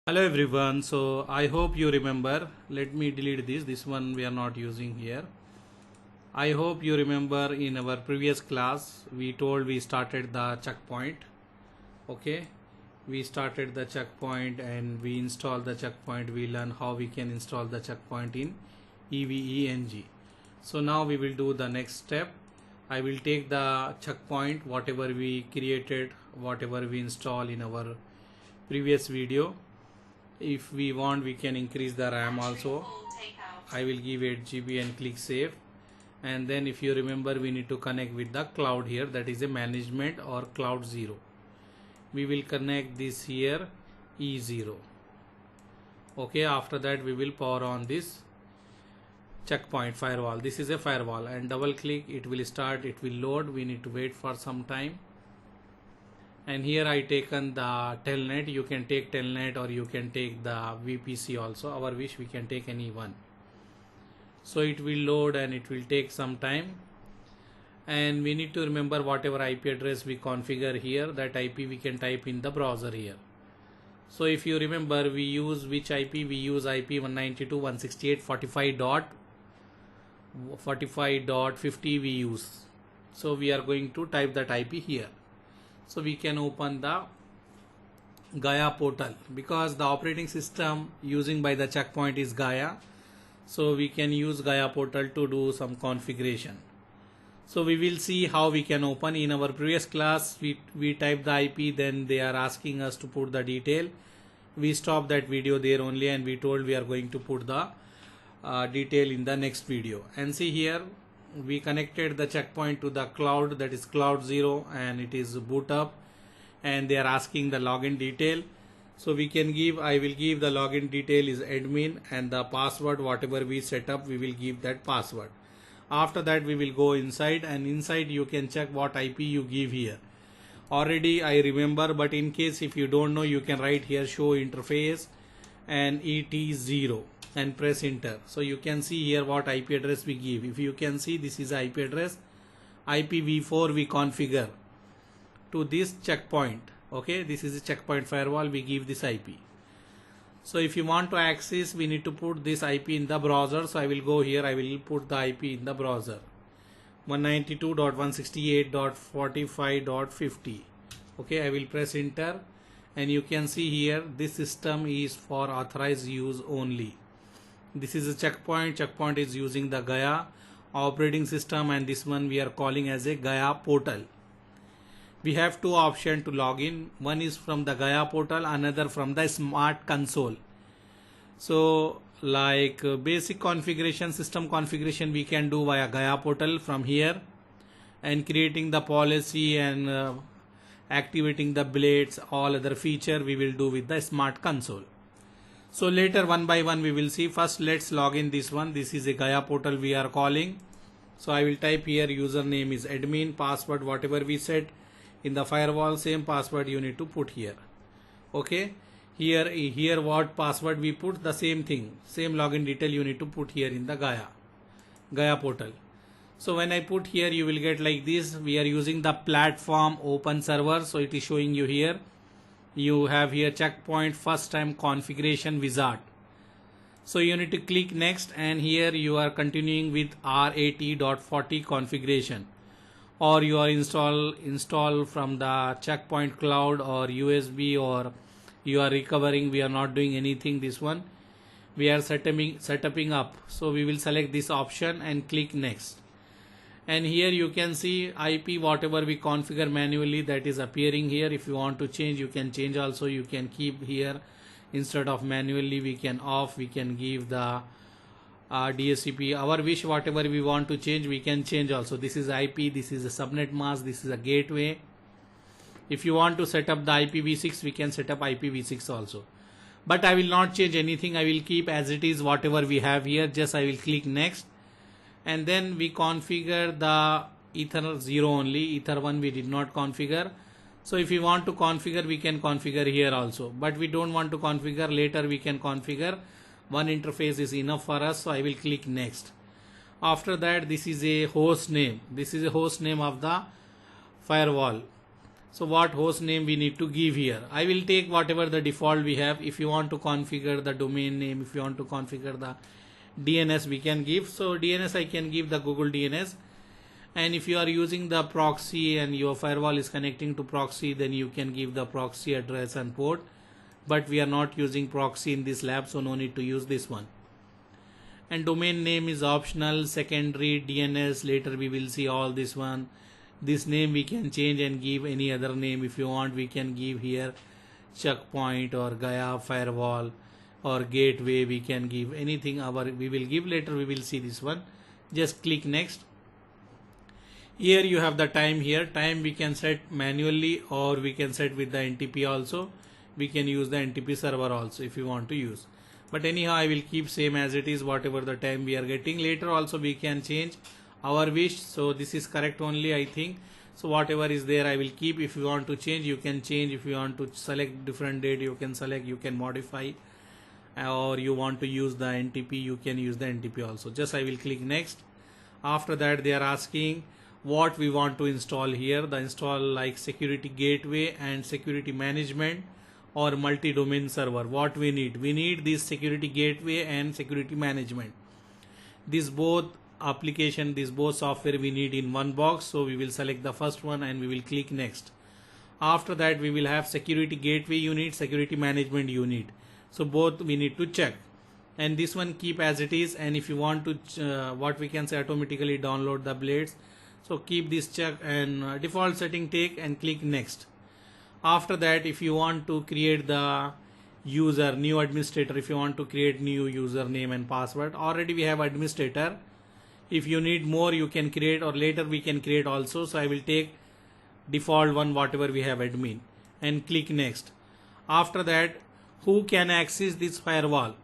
Hello everyone, so I hope you remember. Let me delete this one we are not using here. I hope you remember in our previous class we told we started the checkpoint. Okay, we started the checkpoint and we installed the checkpoint. We learn how we can install the checkpoint in EVNG. So now we will do the next step. I will take the checkpoint, whatever we created, whatever we install in our previous video. If we want, we can increase the RAM also. I will give 8 GB and click save. And then if you remember, we need to connect with the cloud here, that is a management or cloud 0. We will connect this here E0. Okay, after that we will power on this checkpoint firewall. This is a firewall, and double click, it will start, it will load. We need to wait for some time. And here I taken the telnet. You can take telnet or you can take the VPC also. Our wish, we can take any one. So it will load and it will take some time. And we need to remember whatever IP address we configure here, that IP we can type in the browser here. So if you remember, we use which IP? We use IP 192.168.45.50 we use. So we are going to type that IP here. So we can open the Gaia portal, because the operating system using by the checkpoint is Gaia. So we can use Gaia portal to do some configuration. So we will see how we can open. In our previous class, we typed the IP, then they are asking us to put the detail. We stopped that video there only, and we told we are going to put the detail in the next video. And see here, we connected the checkpoint to the cloud, that is cloud 0, and it is boot up, and they are asking the login detail. So we can give, I will give the login detail is admin, and the password whatever we set up, we will give that password. After that we will go inside, and inside you can check what IP you give here. Already I remember, but in case if you don't know, you can write here show interface and ET0 and press enter. So you can see here what IP address we give. If you can see, this is IP address. IPv4 we configure to this checkpoint. Okay, this is a checkpoint firewall, we give this IP. So if you want to access, we need to put this IP in the browser. So I will go here, I will put the IP in the browser, 192.168.45.50. okay, I will press enter, and you can see here this system is for authorized use only. This is a checkpoint is using the Gaia operating system, and this one we are calling as a Gaia portal. We have two options to log in. One is from the Gaia portal, another from the smart console. So like basic configuration, system configuration we can do via Gaia portal from here, and creating the policy and activating the blades, all other feature we will do with the smart console. So later one by one we will see. First let's log in this one. This is a Gaia portal we are calling. So I will type here username is admin, password whatever we set in the firewall, same password you need to put here. Okay, here what password we put, the same thing, same login detail you need to put here in the Gaia portal. So when I put here, you will get like this. We are using the platform open server, so it is showing you here. You have here checkpoint first time configuration wizard. So you need to click next, and here you are continuing with RAT.40 configuration, or you are install from the checkpoint cloud or USB, or you are recovering. We are not doing anything. This one we are setting up. So we will select this option and click next. And here you can see IP whatever we configure manually, that is appearing here. If you want to change, you can change also. You can keep here, instead of manually we can off, we can give the DHCP. Our wish, whatever we want to change, we can change also. This is IP, this is a subnet mask, this is a gateway. If you want to set up the IPv6, we can set up IPv6 also. But I will not change anything. I will keep as it is whatever we have here. Just I will click next. And then we configure the Ether 0 only. Ether 1 we did not configure. So if we want to configure, we can configure here also. But we don't want to configure. Later we can configure. One interface is enough for us. So I will click next. After that, this is a host name. This is a host name of the firewall. So what host name we need to give here? I will take whatever the default we have. If you want to configure the domain name, if you want to configure the DNS, we can give. So DNS I can give the Google DNS. And if you are using the proxy and your firewall is connecting to proxy, then you can give the proxy address and port. But we are not using proxy in this lab, so no need to use this one. And domain name is optional. Secondary DNS, later we will see all this one. This name we can change and give any other name. If you want, we can give here checkpoint or Gaia firewall or gateway. We can give anything we will give. Later we will see this one. Just click next. Here you have the time here. Time we can set manually or we can set with the NTP also. We can use the NTP server also if you want to use. But anyhow, I will keep same as it is, whatever the time we are getting. Later also we can change our wish. So this is correct only, I think. So whatever is there I will keep. If you want to change, you can change. If you want to select different date, you can select, you can modify. Or you want to use the NTP, you can use the NTP also. Just I will click next. After that they are asking what we want to install here. The install like security gateway and security management or multi-domain server. What we need? We need this security gateway and security management. These both application, this both software we need in one box. So we will select the first one and we will click next. After that we will have security gateway unit, security management unit. So both we need to check. And this one keep as it is. And if you want to what we can say automatically download the blades, so keep this check and default setting take and click next. After that, if you want to create the user, new administrator, if you want to create new username and password, already we have administrator. If you need more, you can create, or later we can create also. So I will take default one, whatever we have admin, and click next. After that, who can access this firewall?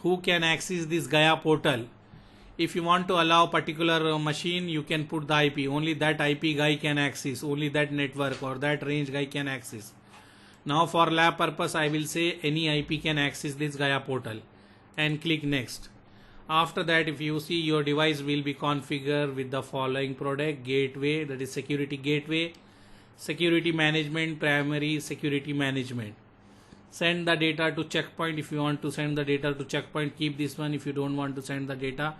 Who can access this Gaia portal? If you want to allow particular machine, you can put the IP. Only that IP guy can access. Only that network or that range guy can access. Now for lab purpose, I will say any IP can access this Gaia portal and click next. After that, if you see, your device will be configured with the following product: gateway, that is security gateway, security management, primary security management. Send the data to checkpoint. If you want to send the data to checkpoint, keep this one. If you don't want to send the data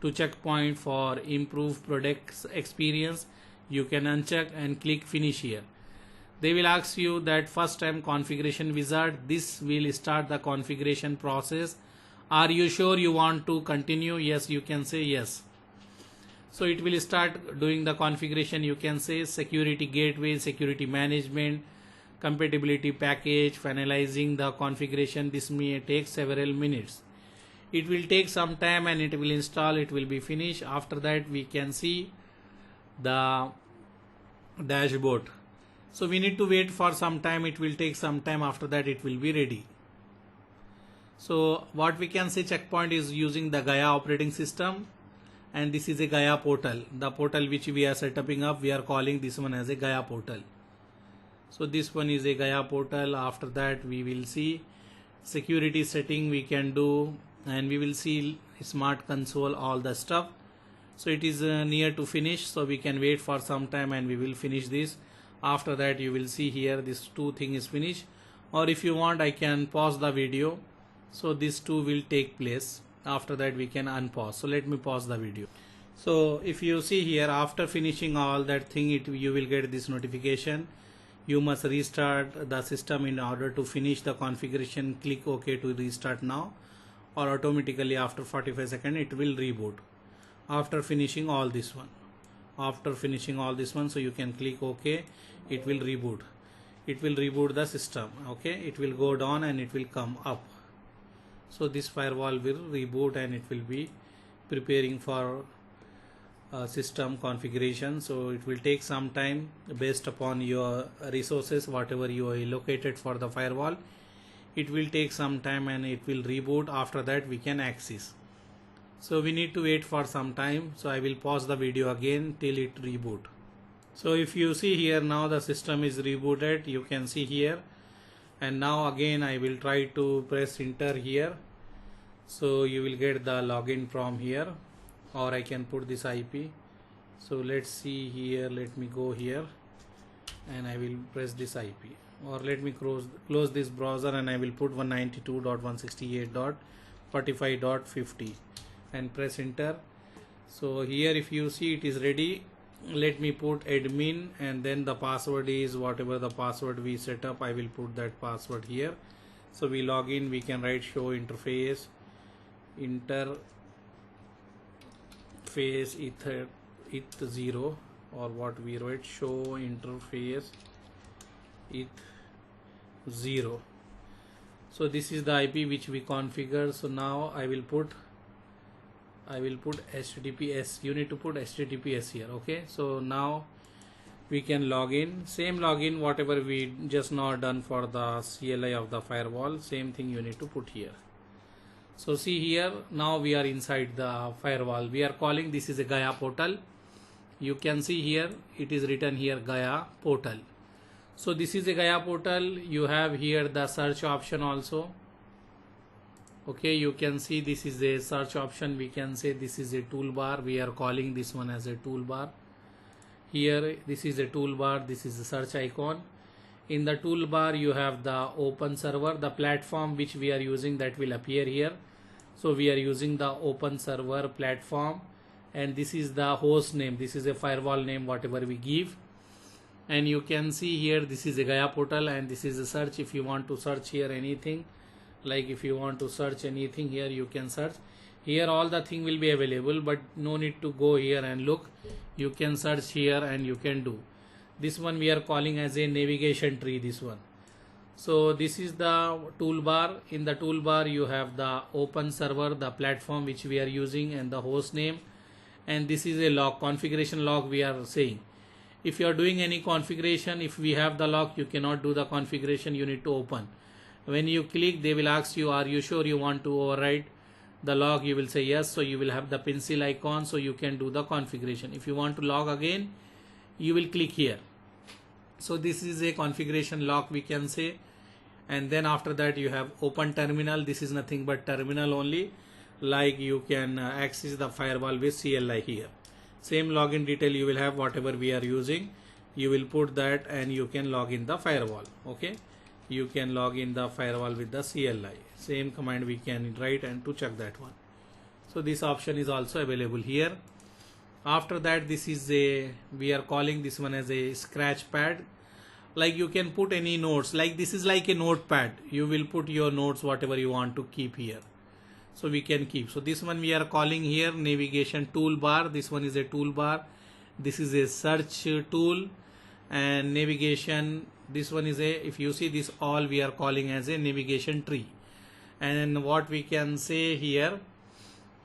to checkpoint for improved product experience, you can uncheck and click finish here. They will ask you that first time configuration wizard. This will start the configuration process. Are you sure you want to continue? Yes, you can say yes. So it will start doing the configuration. You can say security gateway, security management, compatibility package, finalizing the configuration. This may take several minutes. It will take some time and it will install. It will be finished. After that we can see the dashboard. So we need to wait for some time. It will take some time. After that it will be ready. So what we can say, checkpoint is using the Gaia operating system, and this is a Gaia portal. The portal which we are setting up, we are calling this one as a Gaia portal. So this one is a Gaia portal. After that we will see security setting we can do, and we will see smart console, all the stuff. So it is near to finish, so we can wait for some time and we will finish this. After that you will see here this two thing is finished, or if you want I can pause the video. So this two will take place. After that we can unpause. So let me pause the video. So if you see here, after finishing all that thing, you will get this notification. You must restart the system in order to finish the configuration. Click OK to restart now, or automatically after 45 seconds it will reboot. After finishing all this one, so you can click OK. It will reboot. It will reboot the system. Okay, it will go down and it will come up. So this firewall will reboot and it will be preparing for system configuration. So it will take some time based upon your resources, whatever you allocated for the firewall. It will take some time and it will reboot. After that we can access. So we need to wait for some time. So I will pause the video again till it reboot. So if you see here, now the system is rebooted, you can see here. And now again I will try to press enter here. So you will get the login from here, or I can put this IP. So let's see here, let me go here. and I will press this IP, or let me close this browser and I will put 192.168.45.50 and press enter. So here if you see it is ready. Let me put admin, and then the password is whatever the password we set up. I will put that password here. So we log in, we can write show interface eth0, or what we write, show interface eth0. So this is the IP which we configure. So now I will put HTTPS. You need to put HTTPS here. Okay, so now we can log in. Same login whatever we just now done for the CLI of the firewall, same thing you need to put here. So see here, now we are inside the firewall. We are calling, this is a Gaia portal. You can see here it is written here Gaia portal. So this is a Gaia portal. You have here the search option also. Okay, you can see this is a search option. We can say this is a toolbar. We are calling this one as a toolbar. Here this is a toolbar. This is the search icon. In the toolbar you have the open server, the platform which we are using, that will appear here. So we are using the open server platform, and this is the host name. This is a firewall name whatever we give. And you can see here this is a Gaia portal, and this is a search. If you want to search here anything, like if you want to search anything here, you can search here. All the thing will be available, but no need to go here and look. You can search here and you can do. This one we are calling as a navigation tree, this one. So this is the toolbar. In the toolbar you have the open server, the platform which we are using, and the host name. And this is a log, configuration log we are saying. If you are doing any configuration, if we have the log, you cannot do the configuration, you need to open. When you click, they will ask you, are you sure you want to override the log? You will say yes. So you will have the pencil icon, so you can do the configuration. If you want to log again, you will click here. So this is a configuration log we can say. And then after that you have open terminal. This is nothing but terminal only, like you can access the firewall with CLI here. Same login detail you will have, whatever we are using, you will put that and you can log in the firewall. Okay, you can log in the firewall with the CLI. Same command we can write and to check that one. So this option is also available here. After that, this is a, we are calling this one as a scratch pad. Like you can put any notes, like this is like a notepad. You will put your notes whatever you want to keep here. So we can keep. So this one we are calling here navigation toolbar. This one is a toolbar. This is a search tool, and navigation. This one is a, if you see this all we are calling as a navigation tree. And what we can say here,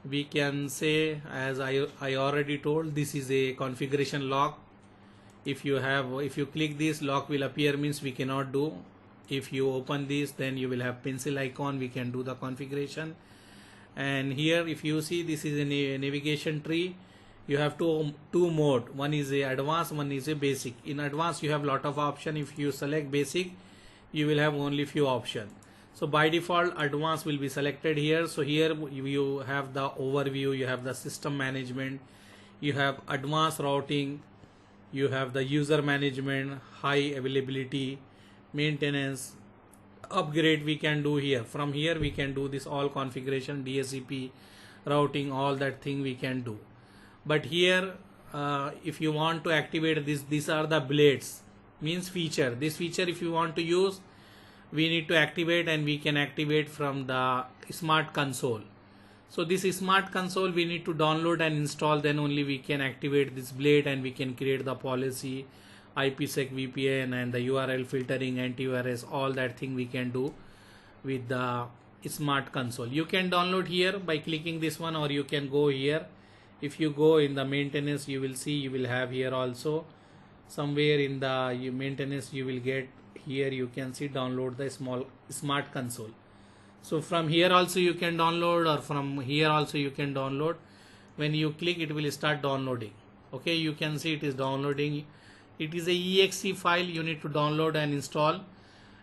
we can say, as I already told, this is a configuration log. If you click this, log will appear, means we cannot do. If you open this, then you will have pencil icon, we can do the configuration. And here if you see, this is a navigation tree. You have two mode. One is a advanced, one is a basic. In advanced you have lot of option. If you select basic, you will have only few option. So by default advanced will be selected here. So here you have the overview, you have the system management, you have advanced routing, you have the user management, high availability, maintenance, upgrade we can do here. From here we can do this all configuration, DHCP, routing, all that thing we can do. But here if you want to activate this, these are the blades, means feature. This feature if you want to use, we need to activate, and we can activate from the smart console. So this smart console we need to download and install, then only we can activate this blade, and we can create the policy, IPsec VPN, and the URL filtering, antivirus, all that thing we can do with the smart console. You can download here by clicking this one, or you can go here. If you go in the maintenance, you will see, you will have here also somewhere in the maintenance you will get here, you can see download the smart console. So from here also you can download, or from here also you can download. When you click, it will start downloading. Okay, you can see it is downloading. It is a exe file you need to download and install,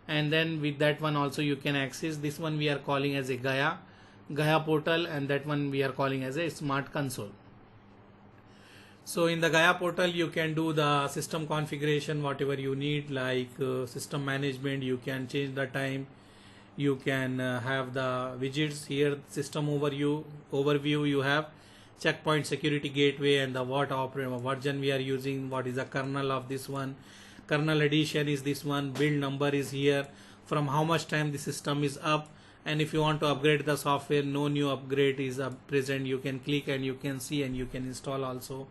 and then with that one also you can access. This one we are calling as a Gaia portal, and that one we are calling as a smart console. So in the Gaia portal you can do the system configuration whatever you need, like system management. You can change the time, you can have the widgets here, system overview. You have checkpoint, security gateway, and the what version we are using, what is the kernel of this one, kernel edition is this one, build number is here, from how much time the system is up, and if you want to upgrade the software, no new upgrade is present, you can click and you can see and you can install also.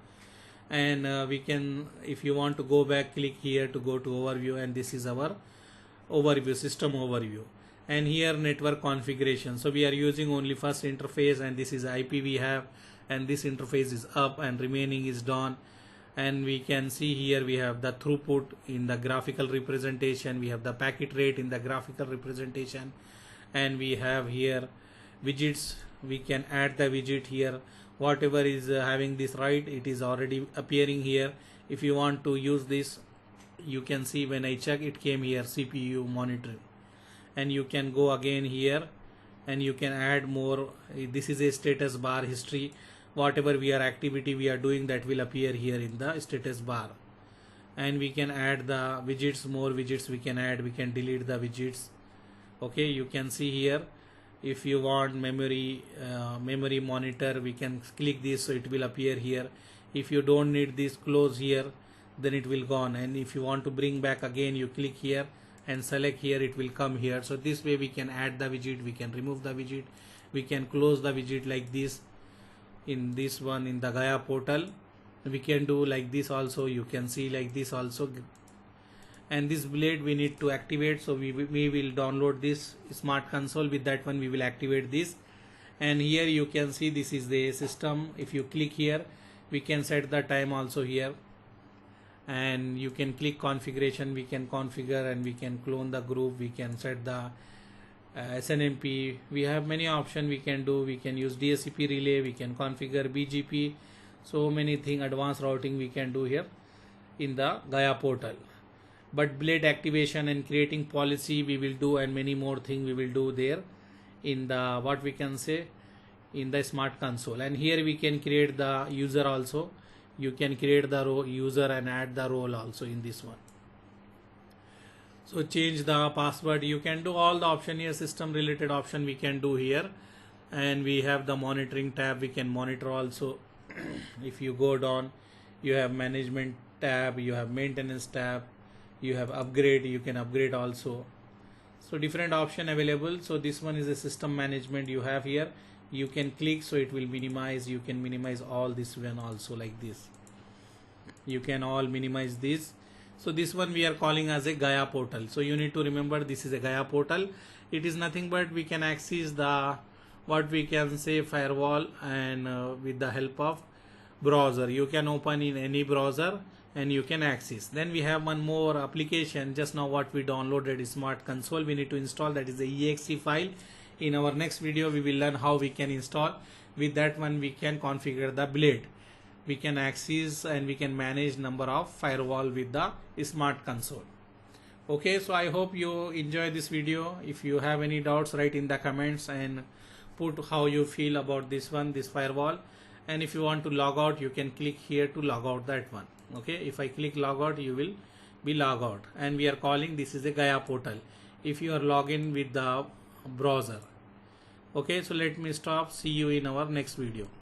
And we can, if you want to go back, click here to go to overview, and this is our overview, system overview. And here network configuration, so we are using only first interface, and this is IP we have, and this interface is up and remaining is down. And we can see here we have the throughput in the graphical representation, we have the packet rate in the graphical representation, and we have here widgets. We can add the widget here, whatever is having this right, it is already appearing here. If you want to use this, you can see when I check it came here CPU monitoring, and you can go again here and you can add more. This is a status bar history, whatever we are activity we are doing, that will appear here in the status bar. And we can add the widgets, more widgets we can add, we can delete the widgets. Okay, you can see here, if you want memory monitor, we can click this, so it will appear here. If you don't need this, close here, then it will gone. And if you want to bring back again, you click here and select here, it will come here. So this way we can add the widget, we can remove the widget, we can close the widget like this. In this one, in the Gaia portal, we can do like this also, you can see like this also. And this blade we need to activate, so we will download this smart console, with that one we will activate this. And here you can see this is the system. If you click here, we can set the time also here, and you can click configuration, we can configure and we can clone the group, we can set the SNMP. We have many options we can do, we can use DHCP relay, we can configure BGP, so many things, advanced routing we can do here in the Gaia portal. But blade activation and creating policy we will do, and many more things we will do there in the what we can say in the smart console. And here we can create the user also, you can create the user and add the role also in this one. So change the password, you can do all the option here, system related option we can do here. And we have the monitoring tab, we can monitor also. If you go down, you have management tab, you have maintenance tab, you have upgrade, you can upgrade also. So different option available. So this one is a system management you have here, you can click, so it will minimize, you can minimize all this one also, like this you can all minimize this. So this one we are calling as a Gaia portal. So you need to remember this is a Gaia portal. It is nothing but we can access the what we can say firewall, and with the help of browser you can open in any browser and you can access. Then we have one more application, just now what we downloaded is smart console, we need to install, that is the exe file. In our next video we will learn how we can install. With that one we can configure the blade, we can access and we can manage number of firewall with the smart console. Okay, so I hope you enjoy this video. If you have any doubts, write in the comments and put how you feel about this one, this firewall. And if you want to log out, you can click here to log out that one. Okay, if I click log out, you will be log out, and we are calling this is a Gaia portal if you are login with the browser. Okay, so let me stop, see you in our next video.